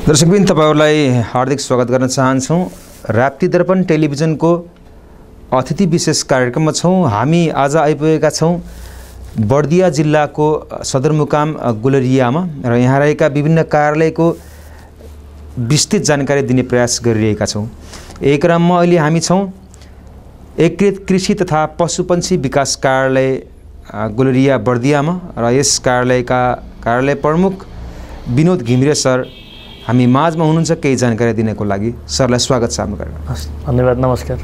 दर्शकबिन तपाईहरुलाई हार्दिक स्वागत गर्न चाहन्छौं। राप्ती दर्पण टेलिभिजनको अतिथि विशेष कार्यक्रममा छौं। हामी आज आइपुगेका छौं बर्दिया जिल्लाको सदरमुकाम गुलरियामा र यहाँ रहेका विभिन्न कार्यालयको विस्तृत जानकारी दिने प्रयास गरिरहेका छौं। यही क्रममा अहिले हामी छौं एकीकृत कृषि तथा पशुपन्छी विकास कार्यालय गुलरिया बर्दियामा र यस कार्यालय प्रमुख विनोद घिमिरे सर हामी माझमा हुनुहुन्छ केही जानकारी दिनको लागि। सरलाई स्वागत छ हाम्रो कार्यक्रममा। धन्यवाद, नमस्कार।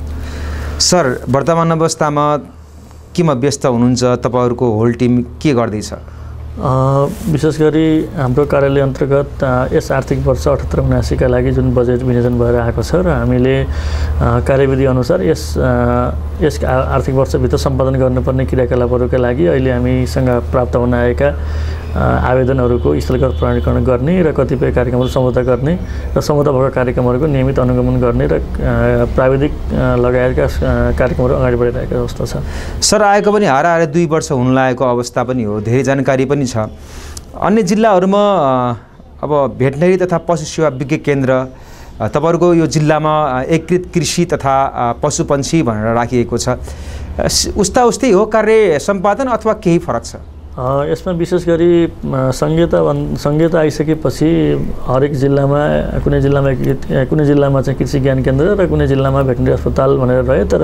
सर, वर्तमान अवस्थामा केमा व्यस्त हुनुहुन्छ? तपाईहरुको होल टिम के गर्दैछ? विशेष गरी हाम्रो कार्यालय अन्तर्गत यस आर्थिक वर्ष 78-79 का लागि जुन बजेट विनियोजन भएर आएको छ र हामीले कार्यविधि अनुसार यस आर्थिक वर्षभित्र सम्पादन गर्नुपर्ने क्रियाकलापहरूका लागि अहिले हामीसँग प्राप्त हुन आएका आवेदनहरूको स्थलगत प्रमाणीकरण गर्ने र कतिपय कार्यक्रमहरू सम्झौता गर्ने र सम्झौता भएका कार्यक्रमहरूको नियमित अनुगमन गर्ने र प्राविधिक लगायतका कार्यक्रमहरू अगाडि बढिरहेको अवस्था छ। सर, आएको पनि हाराहारी 2 वर्ष हुन लागेको अवस्था पनि हो, धेरै जानकारी पनि छ। अन्य जिल्लाहरूमा अब भेटनरी तथा पशु सेवा विज्ञ केन्द्र तपाईहरुको यो जिल्लामा एकीकृत कृषि तथा पशुपन्छी भनेर राखिएको छ। उस्तै हो कार्य सम्पादन अथवा केही फरक छ? यसमा विशेष गरी संहिता आइसकेपछि हरेक जिल्लामा कुनै जिल्लामा चाहिँ कृषि ज्ञान केन्द्र र कुनै जिल्लामा भेटनरी अस्पताल भनेर रहे। तर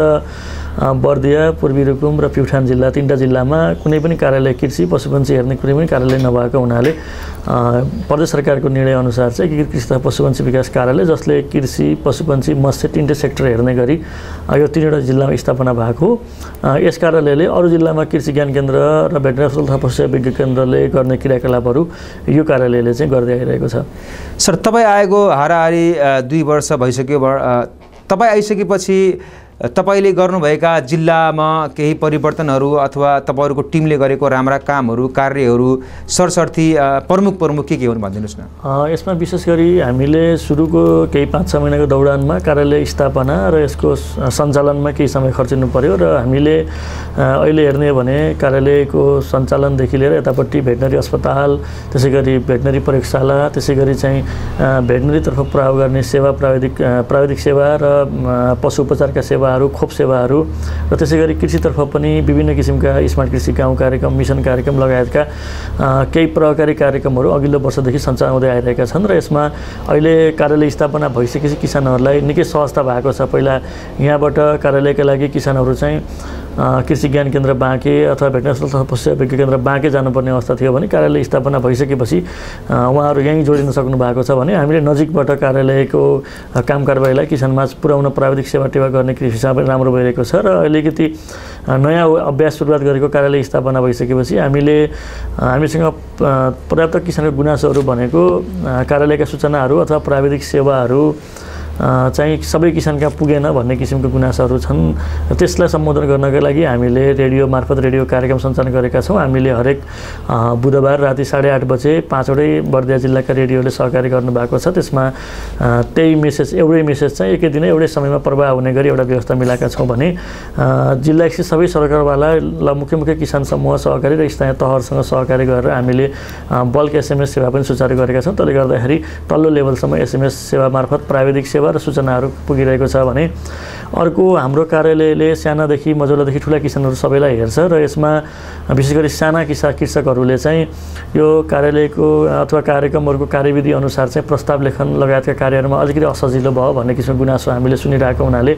बर्दिया, पूर्वी रुकुम र प्युठान जिल्ला 3टा जिल्लामा कुनै पनि कार्यालय कृषि पशुपन्छी हेर्ने कुनै पनि कार्यालय नभएको हुनाले प्रदेश सरकारको निर्णय अनुसार चाहिँ एकीकृत कृषि तथा पशुपन्छी विकास कार्यालय, जसले कृषि पशुपन्छी मत्स्य 3टै सेक्टर हेर्ने गरी यो 3वटा जिल्लामा स्थापना भएको। यस कार्यालयले अरू जिल्लामा कृषि ज्ञान केन्द्र र भेटनरी अस्पताल तथा पशु सेवा विज्ञ केन्द्रले गर्ने क्रियाकलापहरू यो कार्यालयले चाहिँ गर्दै आइरहेको छ। सर, तपाईँ आएको हाराहारी 2 वर्ष भइसक्यो। तपाईँ आइसकेपछि तपाईले गर्नुभएका जिल्लामा केही परिवर्तनहरू अथवा तपाईहरुको टिमले गरेको राम्रा कामहरू, कार्यहरू, सरसर्ती प्रमुख के हुन् भनिदिनुस् न। यसमा विशेष गरी हामीले सुरुको केही 5-6 महिनाको दौडानमा कार्यालय स्थापना र यसको सञ्चालनमा केही समय खर्चिनु पर्यो र हामीले अहिले हेर्ने हो भने कार्यालयको सञ्चालनदेखि लिएर यतापट्टि भेटनरी अस्पताल, त्यसैगरी भेटनरी प्रयोगशाला, त्यसैगरी चाहिँ भेटनरीतर्फ प्रभाव गर्ने सेवा, प्राविधिक सेवा र पशु उपचारका सेवाहरू, खोप सेवाहरू र त्यसैगरी कृषितर्फ पनि विभिन्न किसिमका स्मार्ट कृषि गाउँ कार्यक्रम, मिसन कार्यक्रम लगायतका केही प्रभावकारी कार्यक्रमहरू अघिल्लो वर्षदेखि सञ्चालन हुँदै आइरहेका छन् र यसमा अहिले कार्यालय स्थापना भइसकेपछि किसानहरूलाई निकै सहजता भएको छ। पहिला यहाँबाट कार्यालयका लागि किसानहरू चाहिँ कृषि ज्ञान केन्द्र बाँके अथवा भेटनरी अस्पताल पशु सेवा विज्ञ केन्द्र बाँके जानुपर्ने अवस्था थियो भने कार्यालय स्थापना भइसकेपछि उहाँहरू यहीँ जोडिन सक्नु भएको छ भने हामीले नजिकबाट कार्यालयको काम कारबाहीलाई किसानमाझ पुर्याउन प्राविधिक सेवा टेवा गर्ने हिसाबले राम्रो भइरहेको छ र अलिकति नयाँ अभ्यास सुरुवात गरेको कार्यालय स्थापना भइसकेपछि हामीसँग पर्याप्त किसानको गुनासोहरू भनेको कार्यालयका सूचनाहरू अथवा प्राविधिक सेवाहरू चाहिँ सबै किसानका पुगेन भन्ने किसिमको गुनासोहरू छन्। त्यसलाई सम्बोधन गर्नका लागि हामीले रेडियो मार्फत रेडियो कार्यक्रम सञ्चालन गरेका छौँ। हामीले हरेक बुधबार राति 8:30 बजे 5वटै बर्दिया जिल्लाका रेडियोले सहकारी गर्नुभएको छ। त्यसमा एउटै मेसेज चाहिँ एकै दिन एउटै समयमा प्रवाह हुने गरी एउटा व्यवस्था मिलाएका छौँ भने जिल्ला स्थित सबै सरकारवाला मुख्य किसान समूह सहकारी र स्थानीय तहहरूसँग सहकारी गरेर हामीले बल्क SMS सेवा पनि सुचारू गरेका छौँ। त्यसले गर्दाखेरि तल्लो लेभलसम्म SMS सेवा मार्फत प्राविधिक सेवा र सूचनाहरू पुगिरहेको छ भने अर्को हाम्रो कार्यालयले सानादेखि मझौलादेखि ठुला किसानहरू सबैलाई हेर्छ र यसमा विशेष गरी साना कृषकहरूले चाहिँ यो कार्यालयको अथवा कार्यक्रमहरूको कार्यविधि अनुसार चाहिँ प्रस्ताव लेखन लगायतका कार्यहरूमा अलिकति असजिलो भयो भन्ने किसिमको गुनासो हामीले सुनिरहेको हुनाले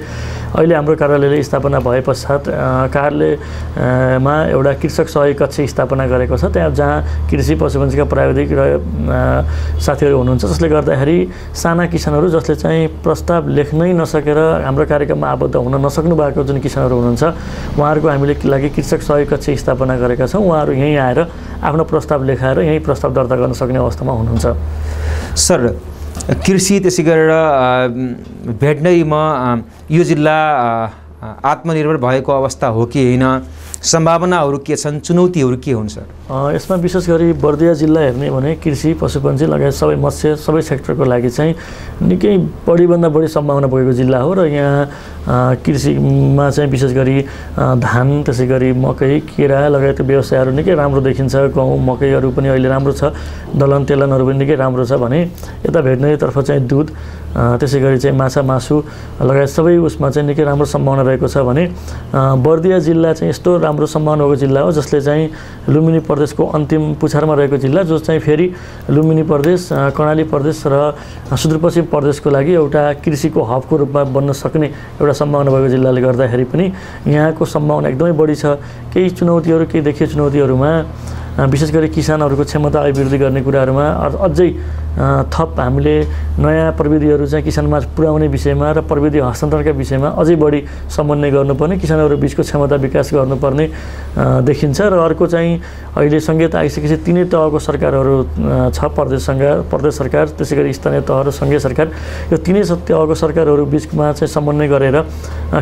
अहिले हाम्रो कार्यालयले स्थापना भए पश्चात कार्यालयमा एउटा कृषक सहयोग कक्ष स्थापना गरेको छ। त्यहाँ जहाँ कृषि पशुपन्छीका प्राविधिक र साथीहरू हुनुहुन्छ, जसले गर्दाखेरि साना किसानहरू जसले चाहिँ प्रस्ताव लेख्नै नसकेर हाम्रो कार्यक्रममा आबद्ध हुन नसक्नु भएको जुन किसानहरू हुनुहुन्छ उहाँहरूको हामीले लागि कृषक सहयोग कक्ष स्थापना गरेका छौँ। उहाँहरू यहीँ आएर आफ्नो प्रस्ताव लेखाएर यहीँ प्रस्ताव दर्ता गर्न सक्ने अवस्थामा हुनुहुन्छ। सर, कृषि त्यसै गरेर भेटनरीमा यो जिल्ला आत्मनिर्भर भएको अवस्था हो कि होइन? सम्भावनाहरू के छन्, चुनौतीहरू के हुन् सर? यसमा विशेष गरी बर्दिया जिल्ला हेर्ने भने कृषि, पशुपन्छी लगायत सबै मत्स्य सबै सेक्टरको लागि चाहिँ निकै बढीभन्दा बढी सम्भावना भएको जिल्ला हो र यहाँ कृषिमा चाहिँ विशेष गरी धान, त्यसै गरी मकै, केरा लगायतको व्यवसायहरू निकै राम्रो देखिन्छ। गहुँ, मकैहरू पनि अहिले राम्रो छ, दलहन तेलहनहरू पनि निकै राम्रो छ भने यता भेटनेरीतर्फ चाहिँ दुध, त्यसै गरी चाहिँ माछा मासु लगायत सबै उसमा चाहिँ निकै राम्रो सम्भावना रहेको छ भने बर्दिया जिल्ला चाहिँ यस्तो राम्रो सम्भावना भएको जिल्ला हो जसले चाहिँ लुम्बिनी प्रदेशको अन्तिम पुछारमा रहेको जिल्ला, जो चाहिँ फेरि लुम्बिनी प्रदेश, कर्णाली प्रदेश र सुदूरपश्चिम प्रदेशको लागि एउटा कृषिको हबको रूपमा बन्न सक्ने एउटा सम्भावना भएको जिल्लाले गर्दाखेरि पनि यहाँको सम्भावना एकदमै बढी छ। केही चुनौतीहरू, केही देखिए चुनौतीहरूमा विशेष गरी किसानहरूको क्षमता अभिवृद्धि गर्ने कुराहरूमा अझै थप हामीले नयाँ प्रविधिहरू चाहिँ किसानमा पुर्याउने विषयमा र प्रविधि हस्तान्तरणका विषयमा अझै बढी समन्वय गर्नुपर्ने, किसानहरू बिचको क्षमता विकास गर्नुपर्ने देखिन्छ। र अर्को चाहिँ अहिले सङ्घीयता आइसकेपछि तिनै तहको सरकारहरू छ, प्रदेश सरकार, त्यसै गरी स्थानीय तह र सङ्घीय सरकार। यो तिनै तहको सरकारहरू बिचमा चाहिँ समन्वय गरेर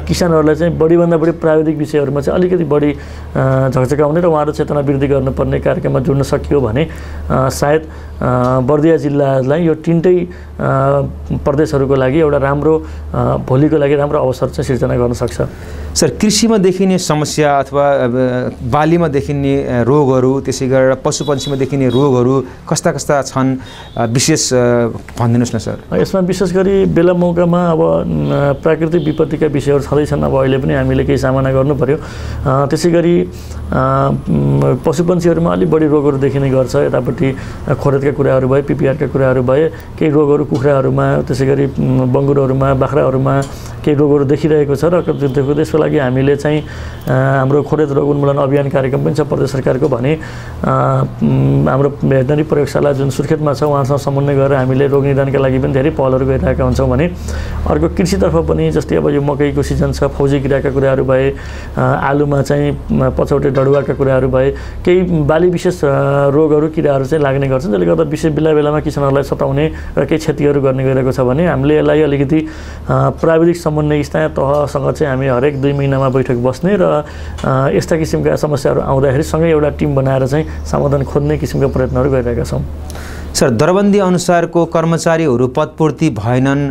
किसानहरूलाई चाहिँ बढीभन्दा बढी प्राविधिक विषयहरूमा चाहिँ अलिकति बढी झकझकाउने र उहाँहरू चेतना वृद्धि गर्नुपर्ने कार्यक्रममा जोड्न सकियो भने सायद बर्दिया जिल्लालाई यो तिनटै प्रदेशहरूको लागि एउटा राम्रो भोलिको लागि राम्रो अवसर चाहिँ सिर्जना गर्न सक्छ। सर, कृषिमा देखिने समस्या अथवा बालीमा देखिने रोगहरू, त्यसै गरेर पशुपन्छीमा देखिने रोगहरू कस्ता कस्ता छन् विशेष भनिदिनुहोस् न सर। यसमा विशेष गरी बेला मौकामा अब प्राकृतिक विपत्तिका विषयहरू छँदैछन्। अब अहिले पनि हामीले केही सामना गर्नु पर्यो। त्यसै गरी पशुपन्छीहरूमा अलिक बढी रोगहरू देखिने गर्छ। यतापट्टि खोरेतका कुराहरू भए, पिपिआरका कुराहरू भए, केही रोगहरू कुखुराहरूमा, त्यसै गरी बङ्गुरहरूमा, बाख्राहरूमा केही रोगहरू देखिरहेको छ। र त्यसको लागि हामीले चाहिँ हाम्रो खोरेत रोग उन्मूलन अभियान कार्यक्रम पनि छ प्रदेश सरकारको भने हाम्रो भेटनरी प्रयोगशाला जुन सुर्खेतमा छ उहाँसँग समन्वय गरेर हामीले रोग निदानका लागि पनि धेरै पहलहरू गरिरहेका हुन्छौँ भने अर्को कृषितर्फ पनि जस्तै अब यो मकैको सिजन छ, फौजी किराका कुराहरू भए, आलुमा चाहिँ पछौटे डडुवाका कुराहरू भए, केही बाली विशेष रोगहरू किराहरू चाहिँ लाग्ने गर्छन् जसले गर्दा विशेष बेला किसानहरूलाई सताउने र केही क्षतिहरू गर्ने गरिरहेको छ भने हामीले यसलाई अलिकति प्राविधिक समन्वय स्थानीय तहसँग चाहिँ हामी हरेक 2 महिनामा बैठक बस्ने र यस्ता किसिमका समस्याहरू आउँदाखेरि सँगै एउटा टिम बनाएर चाहिँ समाधान खोज्ने किसिमका प्रयत्नहरू गरिरहेका छौँ। सर, दरबन्दी अनुसारको कर्मचारीहरू पदपूर्ति भएनन्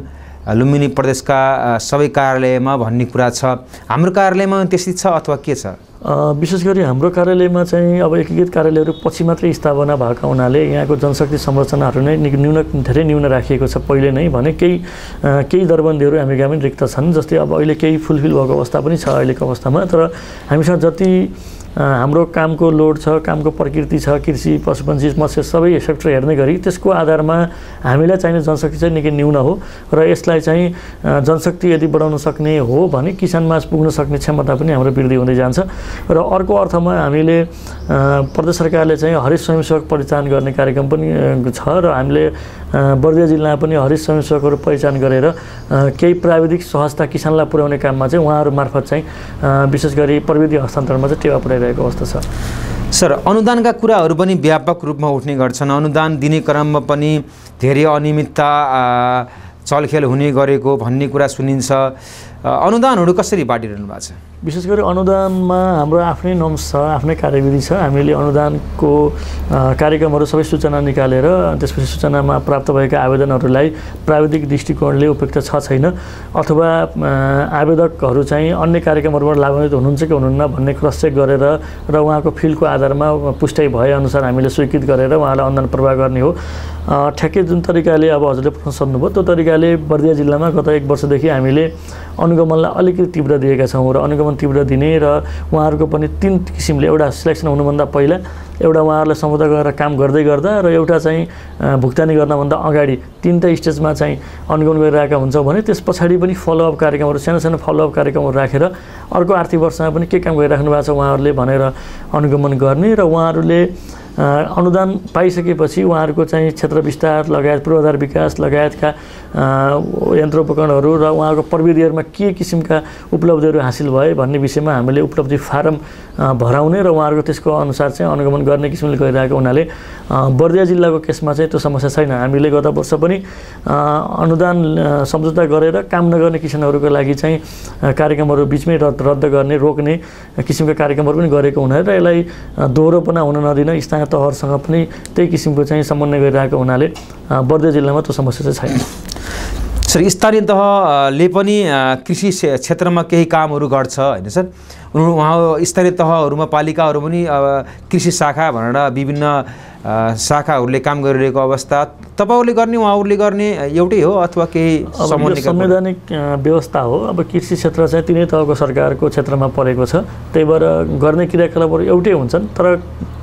लुम्बिनी प्रदेशका सबै कार्यालयमा भन्ने कुरा छ। हाम्रो कार्यालयमा त्यस्तै छ अथवा के छ? विशेष गरी हाम्रो कार्यालयमा चाहिँ अब एकीकृत कार्यालयहरू पछि मात्रै स्थापना भएका हुनाले यहाँको जनशक्ति संरचनाहरू नै धेरै न्यून राखिएको छ पहिले नै भने केही दरबन्दीहरू हामी गामी रिक्त छन्। जस्तै अब अहिले केही फुलफिल भएको अवस्था पनि छ अहिलेको अवस्थामा। तर हामीसँग जति हाम्रो कामको लोड छ, कामको प्रकृति छ, कृषि, पशुपन्छी, मत्स्य सबै सेक्टर हेर्ने गरी त्यसको आधारमा हामीलाई चाहिने जनशक्ति चाहिँ निकै न्यून हो र यसलाई चाहिँ जनशक्ति यदि बढाउन सक्ने हो भने किसानमा पुग्न सक्ने क्षमता पनि हाम्रो वृद्धि हुँदै जान्छ। र अर्को अर्थमा हामीले प्रदेश सरकारले चाहिँ हरित स्वयंसेवक परिचालन गर्ने कार्यक्रम पनि छ र हामीले बर्दिया जिल्लामा पनि हरित स्वयंसेवकहरू पहिचान गरेर केही प्राविधिक सहजता किसानलाई पुर्याउने काममा चाहिँ उहाँहरू मार्फत चाहिँ विशेष गरी प्रविधि हस्तान्तरणमा चाहिँ टेवा पुर्याइरहेको अवस्था छ। सर, अनुदानका कुराहरू पनि व्यापक रूपमा उठ्ने गर्छन्। अनुदान दिने क्रममा पनि धेरै अनियमितता चलखेल हुने गरेको भन्ने कुरा सुनिन्छ। अनुदानहरू कसरी बाँडिरहनु भएको छ? विशेष गरी अनुदानमा हाम्रो आफ्नै नम्स छ, आफ्नै कार्यविधि छ। हामीले अनुदानको कार्यक्रमहरू सबै सूचना निकालेर त्यसपछि सूचनामा प्राप्त भएका आवेदनहरूलाई प्राविधिक दृष्टिकोणले उपयुक्त छ छैन अथवा आवेदकहरू चाहिँ अन्य कार्यक्रमहरूबाट लाभान्वित हुनुहुन्छ कि हुनुहुन्न भन्ने क्रस चेक गरेर र उहाँको फिल्डको आधारमा पुष्टि भएअनुसार हामीले स्वीकृत गरेर उहाँलाई अनुदान प्रवाह गर्ने हो। ठ्याक्कै जुन तरिकाले अब हजुरले प्रश्न सोध्नुभयो त्यो तरिकाले बर्दिया जिल्लामा गत 1 वर्षदेखि हामीले अनुगमनलाई अलिकति तीव्र दिएका छौँ र अनुगमन तीव्र दिने र उहाँहरूको पनि 3 किसिमले एउटा सिलेक्सन हुनुभन्दा पहिला एउटा उहाँहरूलाई सम्झौता गरेर काम गर्दै गर्दा र एउटा चाहिँ भुक्तानी गर्नभन्दा अगाडि 3टा स्टेजमा चाहिँ अनुगमन गरिरहेका हुन्छौँ भने त्यस पछाडि पनि फलोअप कार्यक्रमहरू सानो फलोअप कार्यक्रमहरू राखेर अर्को आर्थिक वर्षमा पनि के काम गरिराख्नु भएको छ उहाँहरूले भनेर अनुगमन गर्ने र उहाँहरूले अनुदान पाइसकेपछि उहाँहरूको चाहिँ क्षेत्र विस्तार लगायत पूर्वाधार विकास लगायतका यन्त्रोपकरणहरू र उहाँहरूको प्रविधिहरूमा के किसिमका उपलब्धिहरू हासिल भए भन्ने विषयमा हामीले उपलब्धि फारम भराउने र उहाँहरूको त्यसको अनुसार चाहिँ अनुगमन गर्ने किसिमले गरिरहेको हुनाले बर्दिया जिल्लाको केसमा चाहिँ त्यो समस्या छैन। हामीले गत वर्ष पनि अनुदान सम्झौता गरेर काम नगर्ने किसानहरूको लागि चाहिँ कार्यक्रमहरू बिचमै रद्द गर्ने रोक्ने किसिमका कार्यक्रमहरू पनि गरेको हुनाले र यसलाई दोहोरोपना हुन नदिन स्थानीय तहहरूसँग पनि त्यही किसिमको चाहिँ समन्वय गरिरहेको हुनाले बर्दिया जिल्लामा त्यो समस्या चाहिँ छैन। सर, स्थानीय तहले पनि कृषि क्षेत्रमा केही कामहरू गर्छ होइन सर? उहाँ स्थानीय तहहरूमा पालिकाहरू पनि कृषि शाखा भनेर विभिन्न शाखाहरूले काम गरिरहेको अवस्था तपाईहरूले गर्ने उहाँहरूले गर्ने एउटै हो अथवा केही संवैधानिक व्यवस्था हो? अब कृषि क्षेत्र चाहिँ तिनै तहको सरकारको क्षेत्रमा परेको छ, त्यही भएर गर्ने क्रियाकलापहरू एउटै हुन्छन्। तर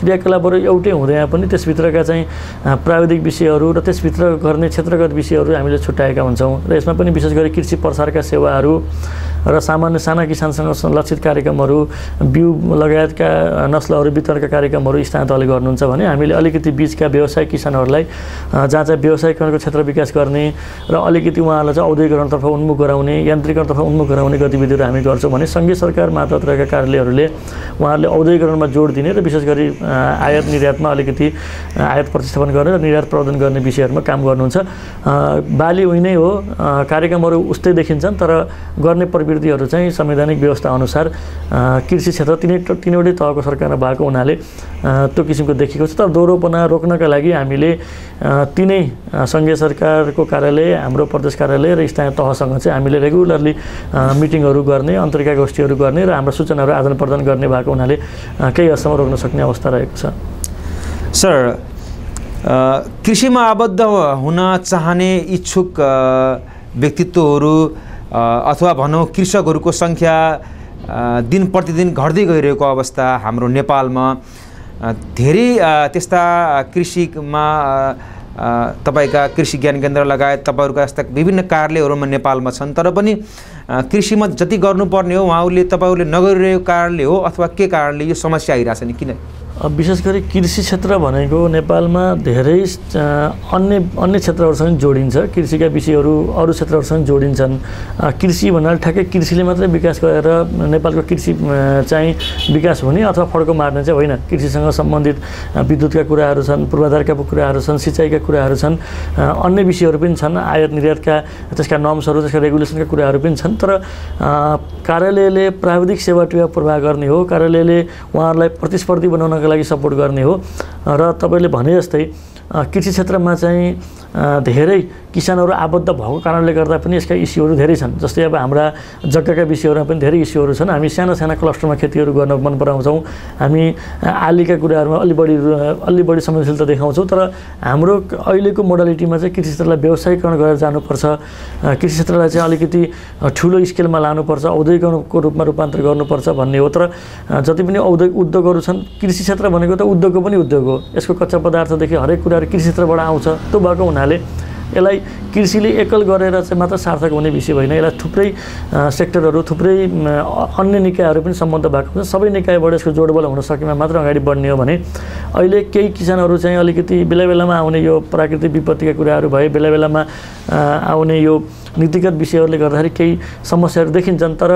क्रियाकलापहरू एउटै हुँदै पनि त्यसभित्रका चाहिँ प्राविधिक विषयहरू र त्यसभित्र गर्ने क्षेत्रगत विषयहरू हामीले छुट्याएका हुन्छौँ र यसमा पनि विशेष गरी कृषि प्रसारका सेवाहरू र सामान्य साना किसानसँग लक्षित कार्यक्रमहरू, बिउ लगायतका नस्लहरू वितरणका कार्यक्रमहरू स्थानीय तहले गर्नुहुन्छ भने हामीले अलिकति बिचका व्यवसायिक किसानहरूलाई जहाँ चाहिँ व्यवसायीकरणको क्षेत्र विकास गर्ने र अलिकति उहाँहरूलाई चाहिँ औद्योगिकरणतर्फ उन्मुख गराउने, यान्त्रिकरणतर्फ उन्मुख गराउने गतिविधिहरू हामी गर्छौँ भने सङ्घीय सरकार मातहतका कार्यालयहरूले उहाँहरूले औद्योगिकरणमा जोड दिने र विशेष गरी आयात निर्यातमा अलिकति आयात प्रतिस्थापन गर्ने र निर्यात प्रवर्धन गर्ने विषयहरूमा काम गर्नुहुन्छ। बाली उही नै हो, कार्यक्रमहरू उस्तै देखिन्छन् तर गर्ने प्रवृत्तिहरू चाहिँ संवैधानिक व्यवस्था अनुसार कृषि क्षेत्र तिनवटै तहको सरकारमा भएको हुनाले त्यो किसिमको देखिएको छ। तर दोहोरोपना रोक्नका लागि हामीले तिनै सङ्घीय सरकारको कार्यालय, हाम्रो प्रदेश कार्यालय र स्थानीय तहसँग चाहिँ हामीले रेगुलरली मिटिङहरू गर्ने, अन्तरिका गोष्ठीहरू गर्ने र हाम्रो सूचनाहरू आदान प्रदान गर्ने भएको हुनाले केही हदसम्म रोक्न सक्ने अवस्था रहेको छ। सर, कृषिमा आबद्ध हुन चाहने इच्छुक व्यक्तित्वहरू अथवा भनौँ कृषकहरूको सङ्ख्या दिन प्रतिदिन घट्दै गइरहेको अवस्था हाम्रो नेपालमा धेरै त्यस्ता कृषिमा तपाईका कृषि ज्ञान केन्द्र लगायत तपाईँहरूका यस्ता विभिन्न कार्यालयहरूमा नेपालमा छन्, तर पनि कृषिमा जति गर्नुपर्ने हो उहाँहरूले तपाईँहरूले नगरिरहेको कारणले हो अथवा के कारणले यो समस्या आइरहेछ नि? किन? विशेष गरी कृषि क्षेत्र भनेको नेपालमा धेरै अन्य क्षेत्रहरूसँग जोडिन्छ। कृषिका विषयहरू अरू क्षेत्रहरूसँग जोडिन्छन्। कृषि भन्नाले ठ्याक्कै कृषिले मात्रै विकास गरेर नेपालको कृषि चाहिँ विकास हुने अथवा फड्को मार्ने चाहिँ होइन। कृषिसँग सम्बन्धित विद्युतका कुराहरू छन्, पूर्वाधारका कुराहरू छन्, सिँचाइका कुराहरू छन्, अन्य विषयहरू पनि छन्, आयात निर्यातका त्यसका नर्म्सहरू, त्यसका रेगुलेसनका कुराहरू पनि छन्। तर कार्यालयले प्राविधिक सेवा टेवा प्रवाह गर्ने हो, कार्यालयले उहाँहरूलाई प्रतिस्पर्धी बनाउनका लागि सपोर्ट गर्ने हो र तपाईँले भने जस्तै कृषि क्षेत्रमा चाहिँ धेरै किसानहरू आबद्ध भएको कारणले गर्दा पनि यसका इस्युहरू धेरै छन्। जस्तै अब हाम्रा जग्गाका विषयहरूमा पनि धेरै इस्युहरू छन्। हामी साना साना क्लस्टरमा खेतीहरू गर्न मन पराउँछौँ, हामी आलीका कुराहरूमा अलि बढी संवेदनशीलता देखाउँछौँ। तर हाम्रो अहिलेको मोडालिटीमा चाहिँ कृषि क्षेत्रलाई व्यवसायीकरण गरेर जानुपर्छ, कृषि क्षेत्रलाई चाहिँ अलिकति ठुलो स्केलमा लानुपर्छ, औद्योगिकरणको रूपमा रूपान्तर गर्नुपर्छ भन्ने हो। तर जति पनि उद्योगहरू छन्, कृषि क्षेत्र भनेको त उद्योगको पनि उद्योग हो। यसको कच्चा पदार्थदेखि हरेक कुराहरू कृषि क्षेत्रबाट आउँछ। त्यो भएको हुनाले यसलाई कृषिले एकल गरेर चाहिँ मात्र सार्थक हुने विषय होइन। यसलाई थुप्रै सेक्टरहरू, थुप्रै अन्य निकायहरू पनि सम्बन्ध भएको हुन्छ। सबै निकायबाट यसको जोडबल हुन सकेमा मात्र अगाडि बढ्ने हो भने अहिले केही किसानहरू चाहिँ अलिकति बेला बेलामा आउने यो प्राकृतिक विपत्तिका कुराहरू भए, बेला बेलामा आउने यो नीतिगत विषयहरूले गर्दाखेरि केही समस्याहरू देखिन्छन्। तर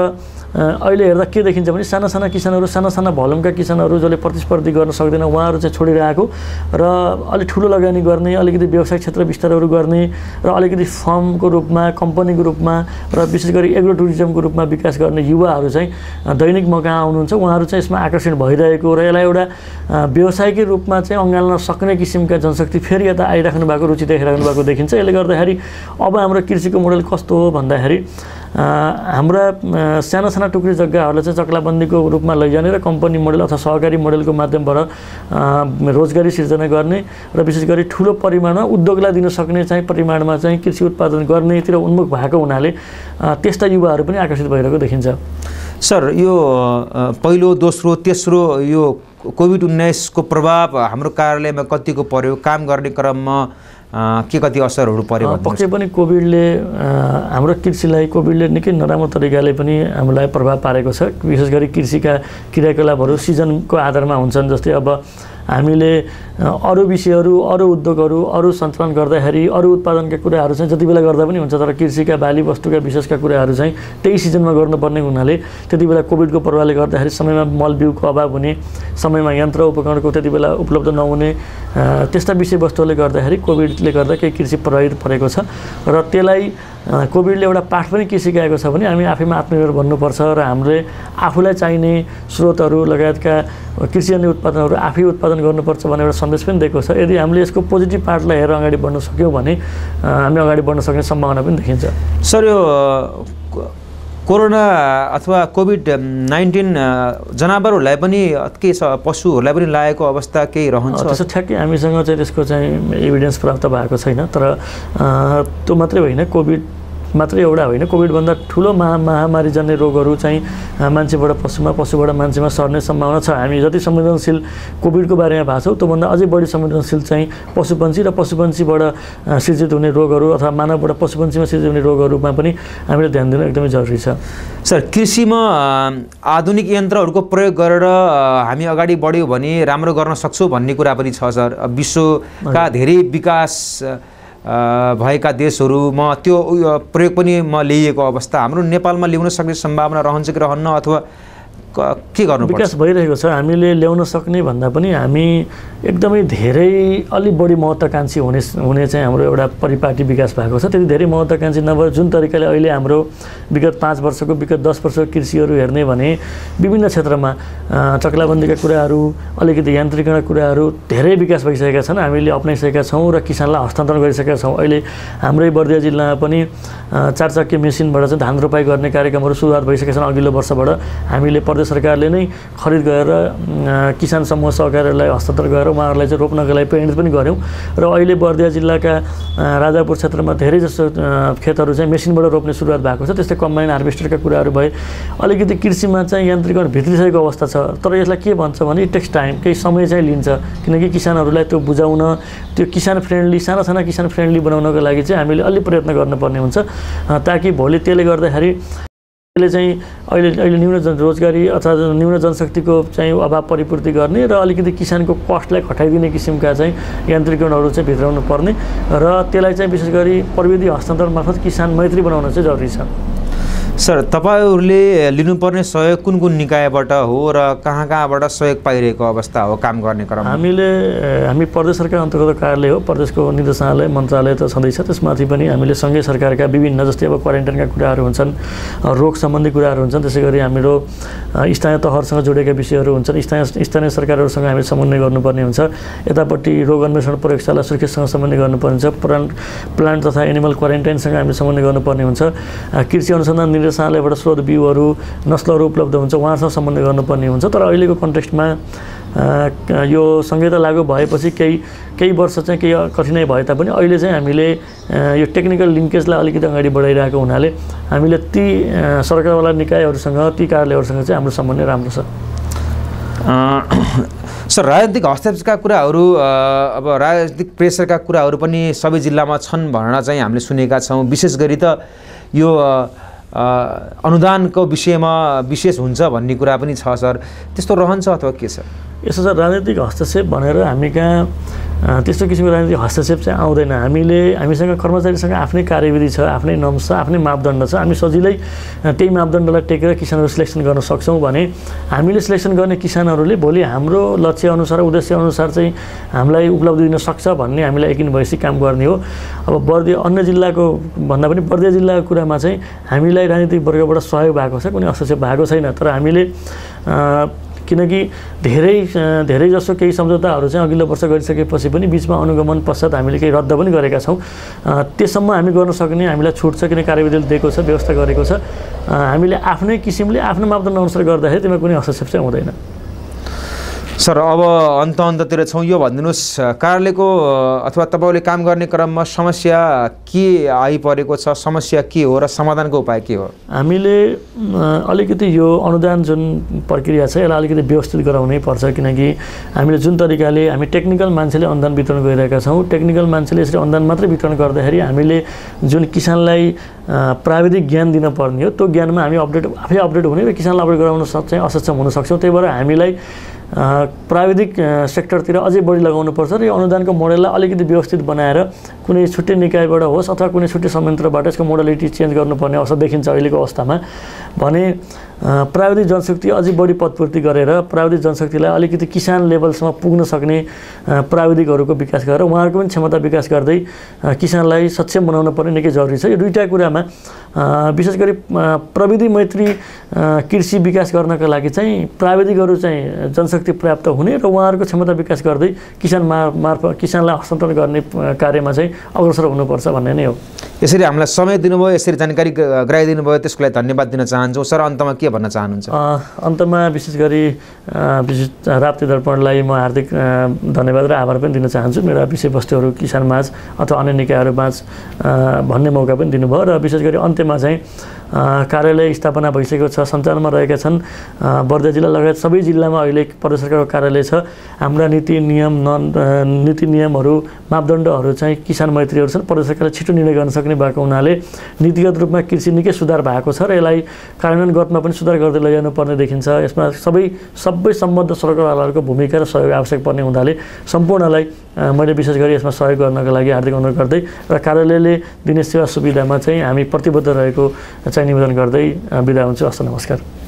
अहिले हेर्दा के देखिन्छ भने साना साना किसानहरू, साना साना भोल्युमका किसानहरू जसले प्रतिस्पर्धी गर्न सक्दैन उहाँहरू चाहिँ छोडिरहेको र अलिक ठुलो लगानी गर्ने, अलिकति व्यवसायिक क्षेत्र विस्तारहरू गर्ने र अलिकति फर्मको रूपमा, कम्पनीको रूपमा र विशेष गरी एग्रो टुरिज्मको रूपमा विकास गर्ने युवाहरू चाहिँ दैनिक मौका आउनुहुन्छ। उहाँहरू चाहिँ यसमा आकर्षण भइरहेको र यसलाई एउटा व्यवसायिक रूपमा चाहिँ अँगाल्न सक्ने किसिमका जनशक्ति फेरि यता आइराख्नु भएको, रुचि देखिराख्नु भएको देखिन्छ। यसले गर्दाखेरि अब हाम्रो कृषिको मोडल कस्तो हो भन्दाखेरि हाम्रा साना साना टुक्री जग्गाहरूलाई चाहिँ चक्लाबन्दीको रूपमा लैजाने र कम्पनी मोडल अथवा सहकारी मोडलको माध्यमबाट रोजगारी सिर्जना गर्ने र विशेष गरी ठुलो परिमाणमा उद्योगलाई दिन सक्ने चाहिँ परिमाणमा चाहिँ कृषि उत्पादन गर्नेतिर उन्मुख भएको हुनाले त्यस्ता युवाहरू पनि आकर्षित भइरहेको देखिन्छ। सर, यो पहिलो, दोस्रो, तेस्रो यो कोभिड-19 को प्रभाव हाम्रो कार्यालयमा कतिको पर्यो? काम गर्ने क्रममा के कति असरहरू पर्यो? पक्कै पनि कोभिडले हाम्रो कृषिलाई, कोभिडले निकै नराम्रो तरिकाले पनि हामीलाई प्रभाव पारेको छ। विशेष गरी कृषिका क्रियाकलापहरू सिजनको आधारमा हुन्छन्। जस्तै अब हामीले अरू विषयहरू अरू उद्योगहरू अरू सञ्चालन गर्दाखेरि अरू उत्पादनका कुराहरू चाहिँ जति बेला गर्दा पनि हुन्छ, तर कृषिका बाली वस्तुका विशेषका कुराहरू चाहिँ त्यही सिजनमा गर्नुपर्ने हुनाले त्यति बेला कोभिडको प्रभावले गर्दाखेरि समयमा मल बिउको अभाव हुने, समयमा यन्त्र उपकरणको त्यति बेला उपलब्ध नहुने, त्यस्ता विषयवस्तुहरूले गर्दाखेरि कोभिडले गर्दा केही कृषि प्रभावित परेको छ। र त्यसलाई कोभिडले एउटा पाठ पनि के सिकाएको छ भने हामी आफैमा आत्मनिर्भर बन्नुपर्छ र हामीले आफूलाई चाहिने स्रोतहरू लगायतका कृषिजन्य उत्पादनहरू आफै उत्पादन गर्नुपर्छ भन्ने एउटा सन्देश पनि दिएको छ। यदि हामीले यसको पोजिटिभ पार्टलाई हेरेर अगाडि बढ्न सक्यौँ भने हामी अगाडि बढ्न सक्ने सम्भावना पनि देखिन्छ। सर, यो कोरोना अथवा कोभिड-19 जनावरहरूलाई पनि के छ, पशुहरूलाई पनि लागेको अवस्था केही रहन्छ? त्यसो ठ्याक्कै हामीसँग चाहिँ त्यसको चाहिँ एभिडेन्स प्राप्त भएको छैन। तर त्यो मात्रै होइन, कोभिड मात्रै एउटा होइन, कोभिडभन्दा ठुलो महामारी जन्य रोगहरू चाहिँ मान्छेबाट पशुमा, पशुबाट मान्छेमा सर्ने सम्भावना छ। हामी जति संवेदनशील कोभिडको बारेमा भएको छौँ त्योभन्दा अझै बढी संवेदनशील चाहिँ पशुपन्छी र पशुपन्छीबाट सिर्जित हुने रोगहरू अथवा मानवबाट पशुपन्छीमा सिर्जित हुने रोगहरूमा पनि हामीले ध्यान दिनु एकदमै जरुरी छ। सर, कृषिमा आधुनिक यन्त्रहरूको प्रयोग गरेर हामी अगाडि बढ्यौँ भने राम्रो गर्न सक्छौँ भन्ने कुरा पनि छ सर। विश्वका धेरै विकास भएका देशहरूमा त्यो प्रयोग पनि ल्याइएको अवस्था हाम्रो नेपालमा ल्याउन सक्ने सम्भावना रहन्छ कि रहन्न, अथवा के गर्नु? विकास भइरहेको छ। हामीले ल्याउन सक्ने भन्दा पनि हामी एकदमै धेरै अलि बढी महत्त्वाकांक्षी हुने चाहिँ हाम्रो एउटा परिपाटी विकास भएको छ। त्यति धेरै महत्त्वाकांक्षी नभए जुन तरिकाले अहिले हाम्रो विगत 5 वर्षको विगत 10 वर्षको कृषिहरू हेर्ने भने विभिन्न क्षेत्रमा चक्लाबन्दीका कुराहरू, अलिकति यान्त्रिकरणका कुराहरू धेरै विकास भइसकेका छन्, हामीले अपनाइसकेका छौँ र किसानलाई हस्तान्तरण गरिसकेका छौँ। अहिले हाम्रै बर्दिया जिल्लामा पनि 4 चक्के मेसिनबाट चाहिँ धान रोपाइ गर्ने कार्यक्रमहरू सुरुवात भइसकेका छन्। अघिल्लो वर्षबाट हामीले प्रदेश सरकारले नै खरिद गरेर किसान समूह सहकारीलाई हस्तान्तरण गरेर उहाँहरूलाई चाहिँ रोप्नको लागि प्रेरित पनि गऱ्यौँ। र अहिले बर्दिया जिल्लाका राजापुर क्षेत्रमा धेरै जस्तो खेतहरू चाहिँ मेसिनबाट रोप्ने सुरुवात भएको छ। त्यस्तै कम्बाइन हार्भेस्टरका कुराहरू भए। अलिकति कृषिमा चाहिँ यान्त्रिकरण भित्रिसकेको अवस्था छ, तर यसलाई के भन्छ भने इट टेक्स टाइम, केही समय चाहिँ लिन्छ, किनकि किसानहरूलाई त्यो बुझाउन, त्यो किसान फ्रेन्डली, साना किसान फ्रेन्डली बनाउनको लागि चाहिँ हामीले अलि प्रयत्न गर्नुपर्ने हुन्छ, ताकि भोलि त्यसले गर्दाखेरि यसले चाहिँ अहिले न्यून रोजगारी अथवा न्यून जनशक्तिको चाहिँ अभाव परिपूर्ति गर्ने र अलिकति किसानको कस्टलाई घटाइदिने किसिमका चाहिँ यान्त्रिकरणहरू चाहिँ भित्राउनु पर्ने र त्यसलाई चाहिँ विशेष गरी प्रविधि हस्तान्तरण मार्फत किसान मैत्री बनाउन चाहिँ जरुरी छ। सर, तपाईहरूले लिनुपर्ने सहयोग कुन कुन निकायबाट हो र कहाँबाट सहयोग पाइरहेको अवस्था हो काम गर्ने क्रममा? हामी प्रदेश सरकार अन्तर्गत कार्यालय हो, प्रदेशको निर्देशनालय मन्त्रालय त छँदैछ, त्यसमाथि पनि हामीले सँगै सरकारका विभिन्न जस्तै अब क्वारेन्टाइनका कुराहरू हुन्छन्, रोग सम्बन्धी कुराहरू हुन्छन्, त्यसै गरी हाम्रो स्थानीय तहहरूसँग जोडेका विषयहरू हुन्छन्, स्थानीय सरकारहरूसँग हामीले समन्वय गर्नुपर्ने हुन्छ, यतापट्टि रोग अन्वेषण प्रयोगशाला सुर्खेतसँग समन्वय गर्नुपर्ने हुन्छ, प्लान्ट तथा एनिमल क्वारेन्टाइनसँग हामीले समन्वय गर्नुपर्ने हुन्छ, कृषि अनुसन्धान निर्देशनालयबाट स्रोत बिउहरू नस्लहरू उपलब्ध हुन्छ, उहाँसँग समन्वय गर्नुपर्ने हुन्छ। तर अहिलेको कन्टेक्स्टमा यो संहिता लागू भएपछि केही वर्ष चाहिँ केही कठिनाइ भए तापनि अहिले चाहिँ हामीले यो टेक्निकल लिङ्केजलाई अलिकति अगाडि बढाइरहेको हुनाले हामीले ती सरकारवाला निकायहरूसँग, ती कार्यालयहरूसँग चाहिँ हाम्रो समन्वय राम्रो छ। सर, राजनीतिक हस्तक्षेपका कुराहरू, अब राजनीतिक प्रेसरका कुराहरू पनि सबै जिल्लामा छन् भनेर चाहिँ हामीले सुनेका छौँ। विशेष गरी त यो अनुदानको विषयमा विशेष हुन्छ भन्ने कुरा पनि छ सर, त्यस्तो रहन्छ अथवा के छ? यसो सर, राजनीतिक हस्तक्षेप भनेर हामी कहाँ त्यस्तो किसिमको राजनीतिक हस्तक्षेप चाहिँ आउँदैन। हामीसँग कर्मचारीसँग आफ्नै कार्यविधि छ, आफ्नै नम्स छ, आफ्नै मापदण्ड छ। हामी सजिलै त्यही मापदण्डलाई टेकेर किसानहरू सिलेक्सन गर्न सक्छौँ भने हामीले सिलेक्सन गर्ने किसानहरूले भोलि हाम्रो लक्ष्य अनुसार, उद्देश्य अनुसार चाहिँ हामीलाई उपलब्धि दिन सक्छ भन्ने हामीलाई यकिन भएपछि काम गर्ने हो। अब अन्य जिल्लाको भन्दा पनि बर्दिया जिल्लाको कुरामा चाहिँ हामीलाई राजनीतिक वर्गबाट सहयोग भएको छ, कुनै हस्तक्षेप भएको छैन। तर हामीले किनकि धेरै जसो केही सम्झौताहरू चाहिँ अघिल्लो वर्ष गरिसकेपछि पनि बिचमा अनुगमन पश्चात हामीले केही रद्द पनि गरेका छौँ। त्यससम्म हामी गर्न सक्ने हामीलाई छुट छ, किन कार्यविधिले दिएको छ, व्यवस्था गरेको छ। हामीले आफ्नै किसिमले आफ्नो मापदण्ड अनुसार गर्दाखेरि त्यसमा कुनै हस्तक्षेप चाहिँ हुँदैन। सर, अब अन्ततिर छौँ, यो भनिदिनुहोस्, कार्यालयको अथवा तपाईँले काम गर्ने क्रममा समस्या के आइपरेको छ, समस्या के हो र समाधानको उपाय के हो? हामीले अलिकति यो अनुदान जुन प्रक्रिया छ यसलाई अलिकति व्यवस्थित गराउनै पर्छ, किनकि हामीले जुन तरिकाले हामी टेक्निकल मान्छेले अनुदान वितरण गरिरहेका छौँ, टेक्निकल मान्छेले यसरी अनुदान मात्रै वितरण गर्दाखेरि हामीले जुन किसानलाई प्राविधिक ज्ञान दिन पर्ने हो। त्यो ज्ञानमा हामी आफै अपडेट हुने र किसानलाई अपडेट गराउन चाहिँ असक्षम हुन सक्छौँ। त्यही भएर हामीलाई प्राविधिक सेक्टरतिर अझै बढी लगाउनुपर्छ र यो अनुदानको मोडेललाई अलिकति व्यवस्थित बनाएर कुनै छुट्टै निकायबाट होस् अथवा कुनै छुट्टै संयन्त्रबाट यसको मोडलिटी चेन्ज गर्नुपर्ने अवस्था देखिन्छ अहिलेको अवस्थामा। भने प्राविधिक जनशक्ति अझै बढी पदपूर्ति गरेर प्राविधिक जनशक्तिलाई अलिकति किसान लेभलसम्म पुग्न सक्ने प्राविधिकहरूको विकास गरेर उहाँहरूको पनि क्षमता विकास गर्दै किसानलाई सक्षम बनाउन पर्ने निकै जरुरी छ। यो दुईटा कुरामा विशेष गरी प्रविधि मैत्री कृषि विकास गर्नका लागि चाहिँ प्राविधिकहरू चाहिँ जनशक्ति पर्याप्त हुने र उहाँहरूको क्षमता विकास गर्दै किसानलाई हस्तान्तरण गर्ने कार्यमा चाहिँ अग्रसर हुनुपर्छ भन्ने नै हो। यसरी हामीलाई समय दिनुभयो, यसरी जानकारी गराइदिनु भयो, त्यसको लागि धन्यवाद दिन चाहन्छु। सर, अन्तमा के भन्न चाहनुहुन्छ? अन्तमा विशेष गरी राप्ती दर्पणलाई म हार्दिक धन्यवाद र आभार पनि दिन चाहन्छु। मेरा विषयवस्तुहरू किसानमाझ अथवा अन्य निकायहरूमाझ भन्ने मौका पनि दिनुभयो र विशेष गरी अन्त्यमा चाहिँ कार्यालय स्थापना भइसकेको छ, सञ्चालनमा रहेका छन्। बर्दिया जिल्ला लगायत सबै जिल्लामा अहिले प्रदेश सरकारको कार्यालय छ। हाम्रा नीति नियमहरू मापदण्डहरू चाहिँ किसान मैत्रीहरू छन्। प्रदेश सरकारले छिटो निर्णय गर्न सक्ने भएको हुनाले नीतिगत रूपमा कृषि निकै सुधार भएको छ र यसलाई कार्यान्वयन गर्नमा पनि सुधार गर्दै लैजानु पर्ने देखिन्छ। यसमा सबै सम्बद्ध सरकारवालाहरूको भूमिका र सहयोग आवश्यक पर्ने हुनाले सम्पूर्णलाई मैले विशेष गरी यसमा सहयोग गर्नका लागि हार्दिक अनुरोध गर्दै र कार्यालयले दिने सेवा सुविधामा चाहिँ हामी प्रतिबद्ध रहेको चाहिँ निवेदन गर्दै बिदा हुन्छु। हस्त, नमस्कार।